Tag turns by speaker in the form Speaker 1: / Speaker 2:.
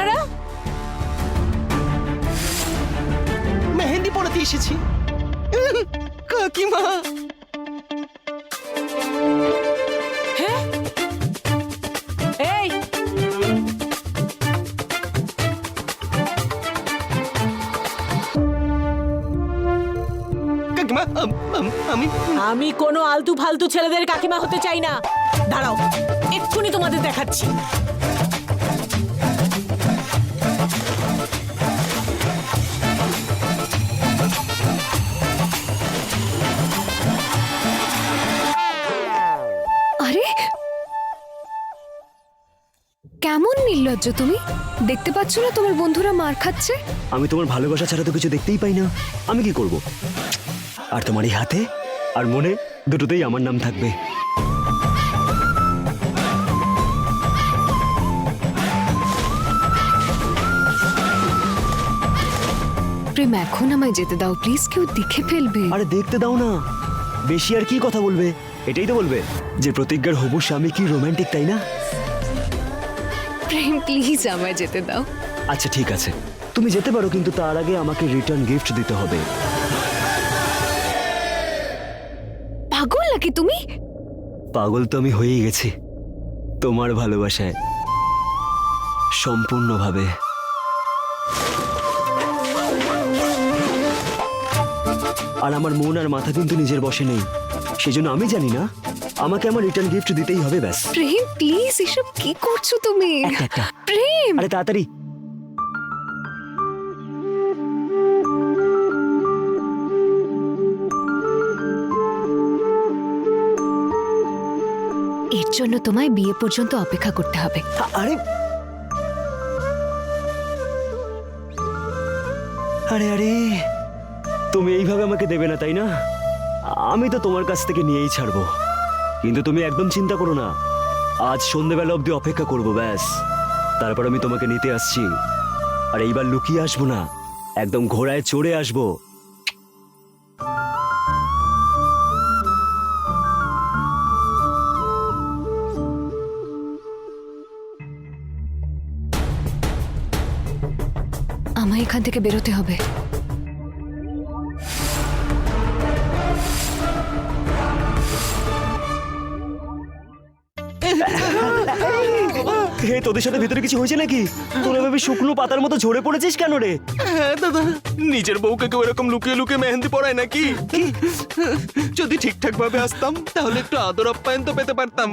Speaker 1: আপনারা?
Speaker 2: মেহেন্দি পড়াতে এসেছি। কাকিমা,
Speaker 1: হ্যাঁ, এই
Speaker 2: কাকিমা, আমি
Speaker 1: আমি কোনো আলতু ফালতু ছেলেদের কাকিমা হতে চাই না। দাঁড়াও, এক্ষুনি তোমাদের দেখাচ্ছি।
Speaker 3: আরে কেমন নির্লজ্জ তুমি! দেখতে পাচ্ছ না তোমার বন্ধুরা মার খাচ্ছে?
Speaker 4: আমি তোমার ভালোবাসা ছাড়া তো কিছু দেখতেই পাই না। আমি কি করব? আর তোমার এই হাতে আর মনে দুটোতেই আমার নাম থাকবে।
Speaker 3: প্রেম, এখন আমায় যেতে দাও প্লিজ, কেউ দেখে ফেলবে।
Speaker 4: আরে দেখতে দাও না, বেশি আর কি কথা বলবে? এটাই তো বলবে যে প্রতিজ্ঞার হবু স্বামী কি রোমান্টিক, তাই না?
Speaker 3: প্রেম প্লিজ আমায় যেতে দাও।
Speaker 4: আচ্ছা ঠিক আছে, তুমি যেতে পারো, কিন্তু তার আগে আমাকে রিটার্ন গিফট দিতে হবে।
Speaker 3: পাগল নাকি তুমি?
Speaker 4: পাগল তো আমি হয়েই গেছি তোমার ভালোবাসায়, সম্পূর্ণভাবে। আর আমার মন আর মাথা কিন্তু নিজের বশে নেই, সেজন্য আমি জানি না আমাকে আমার রিটার্ন গিফট দিতেই হবে, ব্যাস।
Speaker 3: প্রেম প্লিজ, এসব কি করছো তুমি?
Speaker 4: একটা।
Speaker 3: প্রেম,
Speaker 4: আরে তাড়াতাড়ি।
Speaker 3: এর জন্য তোমায় বিয়ে পর্যন্ত অপেক্ষা করতে হবে।
Speaker 4: আরে আরে আরে তুমি এইভাবে আমাকে দেবে না, তাই না? আমি তো তোমার কাছ থেকে নিয়েই ছাড়বো, কিন্তু তুমি একদম চিন্তা করো না। আজ সন্ধ্যেবেলা অবধি অপেক্ষা করবো, ব্যাস। তারপর আমি তোমাকে নিতে আসছি। আর এইবার লুকিয়ে আসবো না, একদম ঘোড়ায় চড়ে আসবো।
Speaker 3: আমায় এখান থেকে বেরোতে হবে।
Speaker 4: হে, তোদের সাথে ভিতরে কিছু হয়েছে নাকি? তোরা ভেবে শুকনো পাতার মতো ঝরে পড়েছিস কেন রে?
Speaker 2: হ্যাঁ দাদা, নিজের বউকে কেউ এরকম লুকিয়ে লুকিয়ে মেহেন্দি পড়ায় নাকি? যদি ঠিকঠাক ভাবে আসতাম তাহলে একটু আদর আপ্যায়ন তো পেতে পারতাম।